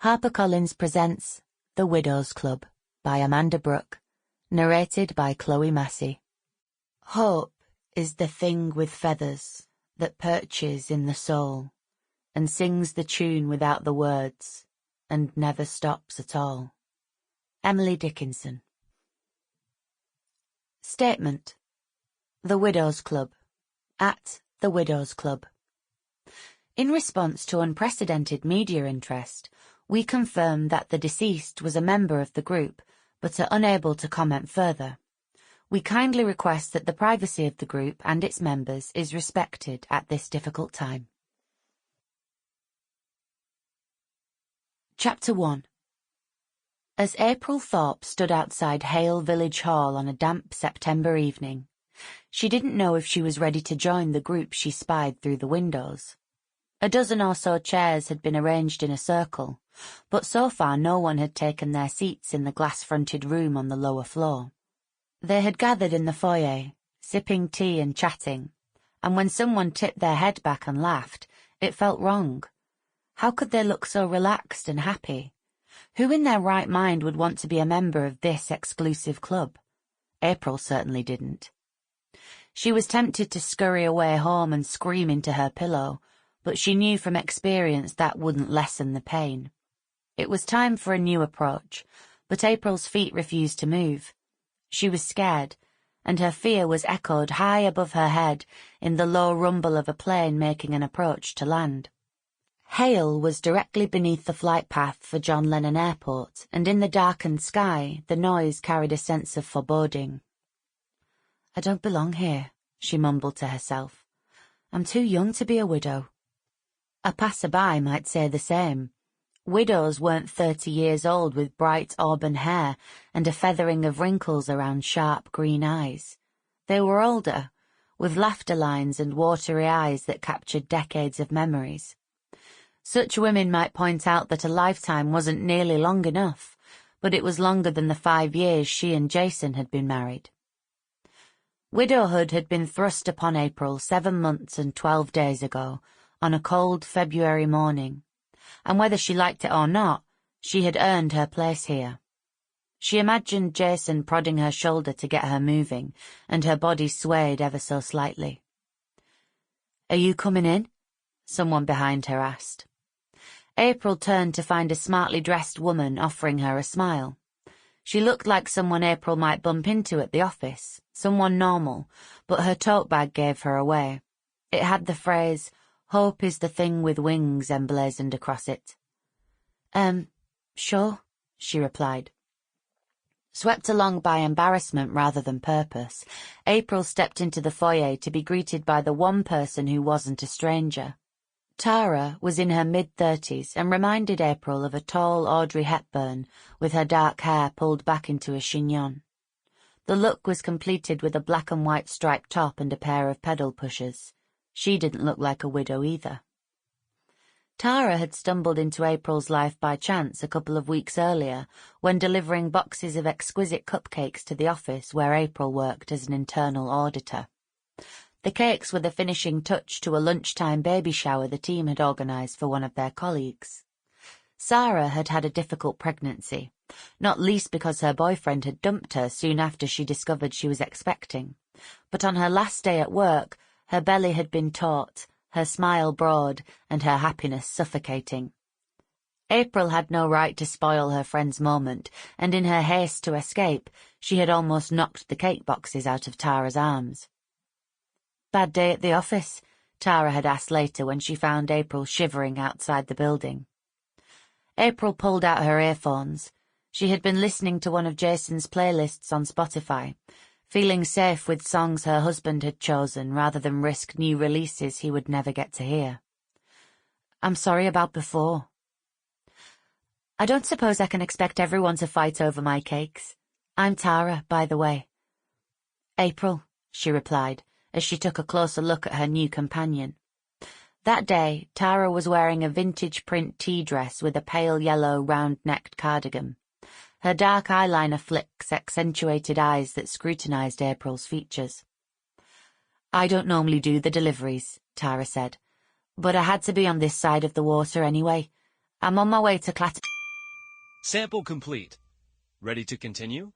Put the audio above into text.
HarperCollins presents The Widows' Club by Amanda Brooke, narrated by Chloe Massey. Hope is the thing with feathers that perches in the soul and sings the tune without the words and never stops at all. Emily Dickinson. Statement. The Widows' Club. At The Widows' Club. In response to unprecedented media interest, we confirm that the deceased was a member of the group, but are unable to comment further. We kindly request that the privacy of the group and its members is respected at this difficult time. Chapter 1. As April Thorpe stood outside Hale Village Hall on a damp September evening, she didn't know if she was ready to join the group she spied through the windows. A dozen or so chairs had been arranged in a circle, but so far no one had taken their seats in the glass-fronted room on the lower floor. They had gathered in the foyer, sipping tea and chatting, and when someone tipped their head back and laughed, it felt wrong. How could they look so relaxed and happy? Who in their right mind would want to be a member of this exclusive club? April certainly didn't. She was tempted to scurry away home and scream into her pillow, but she knew from experience that wouldn't lessen the pain. It was time for a new approach, but April's feet refused to move. She was scared, and her fear was echoed high above her head in the low rumble of a plane making an approach to land. Hale was directly beneath the flight path for John Lennon Airport, and in the darkened sky the noise carried a sense of foreboding. "I don't belong here," she mumbled to herself. "I'm too young to be a widow." A passerby might say the same. Widows weren't 30 years old with bright auburn hair and a feathering of wrinkles around sharp green eyes. They were older, with laughter lines and watery eyes that captured decades of memories. Such women might point out that a lifetime wasn't nearly long enough, but it was longer than the 5 years she and Jason had been married. Widowhood had been thrust upon April 7 months and 12 days ago, on a cold February morning, and whether she liked it or not, she had earned her place here. She imagined Jason prodding her shoulder to get her moving, and her body swayed ever so slightly. "Are you coming in?" someone behind her asked. April turned to find a smartly dressed woman offering her a smile. She looked like someone April might bump into at the office, someone normal, but her tote bag gave her away. It had the phrase, "Hope is the thing with wings," emblazoned across it. Sure," she replied. Swept along by embarrassment rather than purpose, April stepped into the foyer to be greeted by the one person who wasn't a stranger. Tara was in her mid-30s and reminded April of a tall Audrey Hepburn with her dark hair pulled back into a chignon. The look was completed with a black and white striped top and a pair of pedal pushers. She didn't look like a widow either. Tara had stumbled into April's life by chance a couple of weeks earlier when delivering boxes of exquisite cupcakes to the office where April worked as an internal auditor. The cakes were the finishing touch to a lunchtime baby shower the team had organised for one of their colleagues. Sarah had had a difficult pregnancy, not least because her boyfriend had dumped her soon after she discovered she was expecting, but on her last day at work, her belly had been taut, her smile broad, and her happiness suffocating. April had no right to spoil her friend's moment, and in her haste to escape, she had almost knocked the cake boxes out of Tara's arms. "Bad day at the office?" Tara had asked later when she found April shivering outside the building. April pulled out her earphones. She had been listening to one of Jason's playlists on Spotify, feeling safe with songs her husband had chosen rather than risk new releases he would never get to hear. "I'm sorry about before." "I don't suppose I can expect everyone to fight over my cakes. I'm Tara, by the way." "April," she replied, as she took a closer look at her new companion. That day, Tara was wearing a vintage print tea dress with a pale yellow round-necked cardigan. Her dark eyeliner flicks accentuated eyes that scrutinized April's features. "I don't normally do the deliveries," Tara said, "but I had to be on this side of the water anyway. I'm on my way to class. Sample complete. Ready to continue?